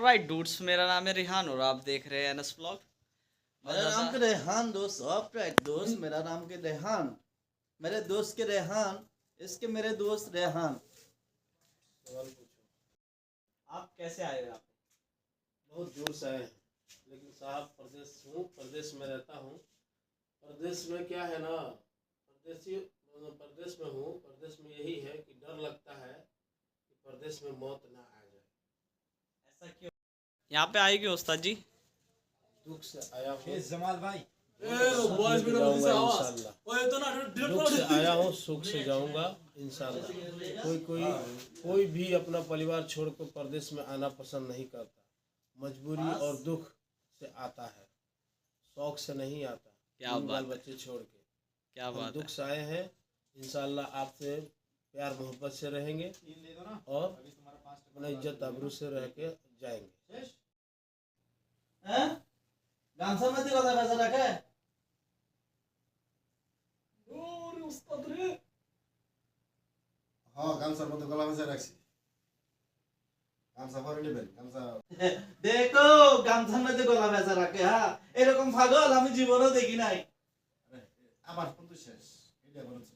Right dudes, मेरा नाम है रिहान और आप देख रहे हैं एनएस ब्लॉग। मेरा नाम के रेहान दोस्त, ऑफ राइट दोस्त, मेरा नाम के रेहान, मेरे दोस्त के रेहान, इसके मेरे दोस्त रेहान। सवाल पूछो। आप कैसे आए हो यहाँ पे? बहुत दूर से आए हैं, लेकिन साहब प्रदेश में रहता हूँ। प्रदेश में क्या है ना, प्रदेश में हूँ। प्रदेश में यही है कि डर लगता है कि प्रदेश में मौत ना आ जाए। ऐसा क्यों? यहाँ पे आए क्यों उस्ताद जी? दुख से आया हूँ, जमाल भाई दुख से आया हूँ, सुख से जाऊंगा इंशाल्लाह। कोई भी अपना परिवार छोड़कर प्रदेश में आना पसंद नहीं करता। मजबूरी और दुख से आता है, शौक से नहीं आता। क्या बात बाल बच्चे छोड़ के क्या हम बात दुख है। से आए हैं। इंशाल्लाह आपसे प्यार मोहब्बत से रहेंगे और अपना इज्जत आबरू से रह के जाएंगे। हैं? गामছা মধ্যে কথা বেঁচে রাখে হ্যাঁ গামছার মধ্যে গলা ভেজা রাখছি গামছা পরে নেবেন গামছা দেখো গামছার মধ্যে গলা বেঁচে রাখে। হ্যাঁ, এরকম পাগল আমি জীবনেও দেখি নাই। আমার কিন্তু শেষ এটা বলছে